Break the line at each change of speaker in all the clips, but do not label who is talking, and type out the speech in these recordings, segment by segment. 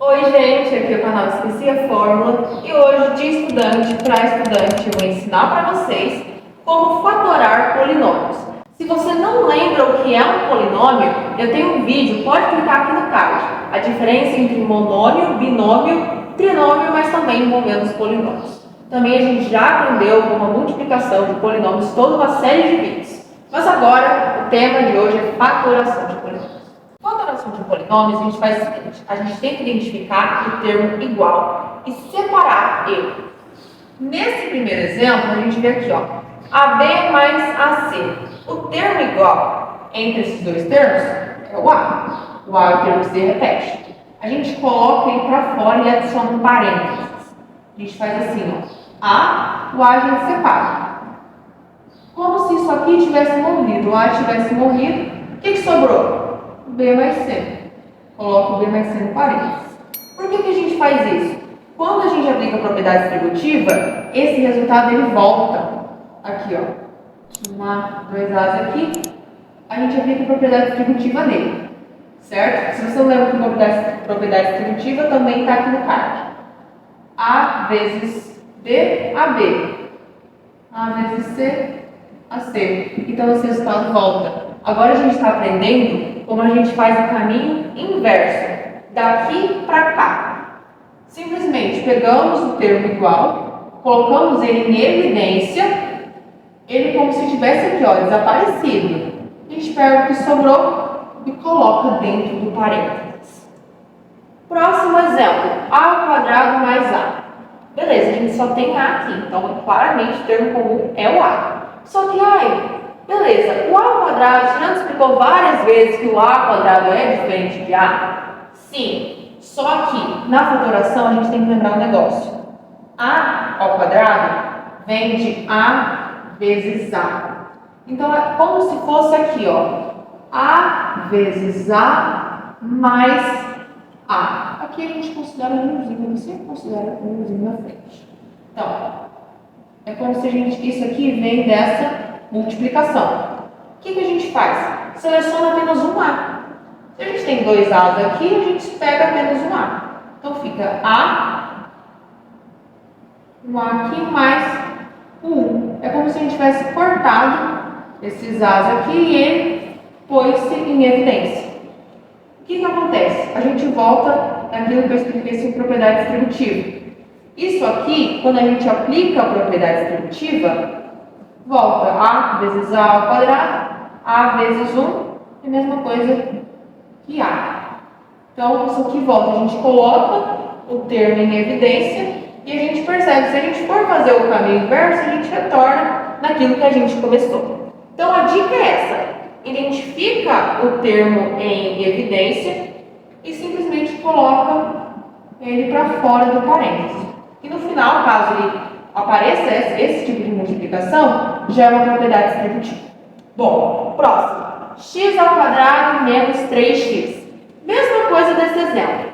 Oi gente, aqui é o canal Esqueci a Fórmula e hoje de estudante para estudante eu vou ensinar para vocês como fatorar polinômios. Se você não lembra o que é um polinômio, eu tenho um vídeo, pode clicar aqui no card. A diferença entre monômio, binômio, trinômio, mas também envolvendo os polinômios. Também a gente já aprendeu como a multiplicação de polinômios, toda uma série de vídeos. Mas agora o tema de hoje é fatoração de polinômios. Fatoração de polinômios, a gente faz o seguinte: a gente tem que identificar o termo igual e separar ele. Nesse primeiro exemplo, a gente vê aqui, ó, AB mais AC. O termo igual entre esses dois termos é o A. O A é o termo que se repete. A gente coloca ele para fora e adiciona um parênteses. A gente faz assim, ó, A, o A a gente separa. Como se isso aqui tivesse morrido, o A tivesse morrido, o que sobrou? B mais C. Coloca o B mais C no parênteses. Por que a gente faz isso? Quando a gente aplica a propriedade distributiva, esse resultado ele volta. Aqui, ó. Dois A's aqui. A gente aplica a propriedade distributiva nele. Certo? Se você não lembra que propriedade distributiva, também está aqui no card. A vezes B, AB. A vezes C, AC. Então, esse resultado volta. Agora a gente está aprendendo como a gente faz o caminho inverso, daqui para cá. Simplesmente pegamos o termo igual, colocamos ele em evidência, ele como se estivesse aqui, ó, desaparecido. A gente pega o que sobrou e coloca dentro do parênteses. Próximo exemplo, A ao quadrado mais A. Beleza, a gente só tem A aqui, então claramente o termo comum é o A. Só que, beleza, o A ao quadrado, você já nos explicou várias vezes que o A ao quadrado é diferente de A? Sim, só que na fatoração a gente tem que lembrar um negócio. A ao quadrado vem de A vezes A. Então é como se fosse aqui, ó, A vezes A mais A. Aqui a gente considera um númerozinho, eu sempre considero um númerozinho na frente. Então, é como se isso aqui vem dessa multiplicação. O que a gente faz? Seleciona apenas um A. Se a gente tem dois A's aqui, a gente pega apenas um A. Então fica um A aqui mais um. É como se a gente tivesse cortado esses A's aqui e ele pôs-se em evidência. O que acontece? A gente volta naquilo que eu expliquei sobre propriedade distributiva. Isso aqui, quando a gente aplica a propriedade distributiva, volta A vezes A ao quadrado, A vezes 1, é a mesma coisa que A. Então, isso aqui volta, a gente coloca o termo em evidência e a gente percebe, se a gente for fazer o caminho inverso, a gente retorna naquilo que a gente começou. Então, a dica é essa: identifica o termo em evidência e simplesmente coloca ele para fora do parênteses. E no final, caso ele apareça esse tipo de multiplicação, já é uma propriedade distributiva. Bom, próximo. X ao quadrado menos 3x. Mesma coisa desse exemplo.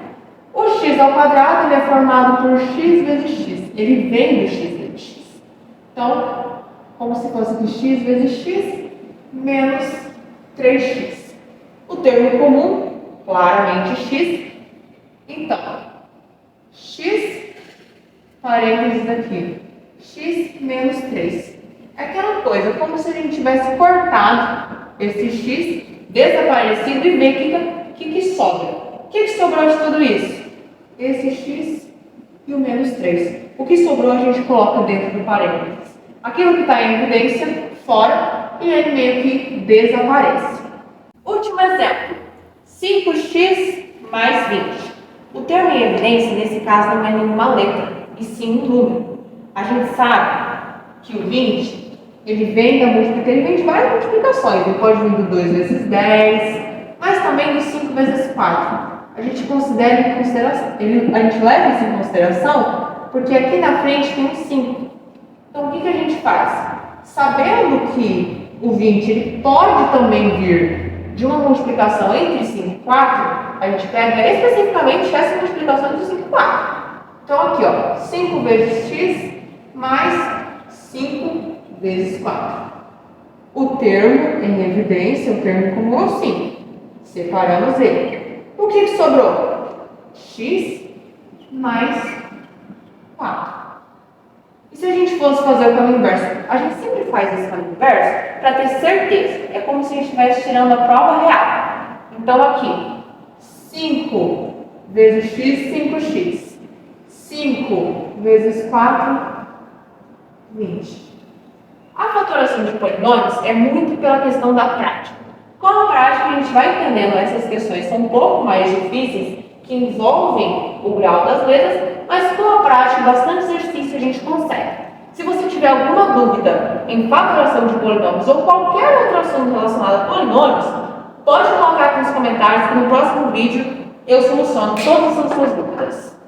O x ao quadrado ele é formado por x vezes x. Ele vem do x vezes x. Então, como se fosse aqui x vezes x menos 3x. O termo comum, claramente x. Então, x, parênteses aqui, x menos 3. É aquela coisa, como se a gente tivesse cortado esse x, desaparecido, e ver o que sobra. O que sobrou de tudo isso? Esse x e o menos 3. O que sobrou a gente coloca dentro do parênteses. Aquilo que está em evidência, fora, e ele meio que desaparece. Último exemplo. 5x mais 20. O termo em evidência, nesse caso, não é nenhuma letra, e sim um número. A gente sabe que o 20, ele vem de várias multiplicações. Ele pode vir do 2 vezes 10, mas também do 5 vezes 4. A gente considera a gente leva isso em consideração porque aqui na frente tem um 5. Então, o que a gente faz? Sabendo que o 20 ele pode também vir de uma multiplicação entre 5 e 4, a gente pega especificamente essa multiplicação entre 5 e 4. Então, aqui, ó, 5 vezes x mais 5 vezes 4. O termo em evidência, o termo comum é o 5. Separamos ele. O que sobrou? x mais 4. E se a gente fosse fazer o caminho inverso? A gente sempre faz esse caminho inverso para ter certeza. É como se a gente estivesse tirando a prova real. Então, aqui, 5 vezes x, 5x. 5 vezes 4, 20. A fatoração de polinômios é muito pela questão da prática. Com a prática, a gente vai entendendo essas questões, são um pouco mais difíceis, que envolvem o grau das letras, mas com a prática, bastante exercício, a gente consegue. Se você tiver alguma dúvida em fatoração de polinômios ou qualquer outro assunto relacionado a polinômios, pode colocar aqui nos comentários que no próximo vídeo eu soluciono todas as suas dúvidas.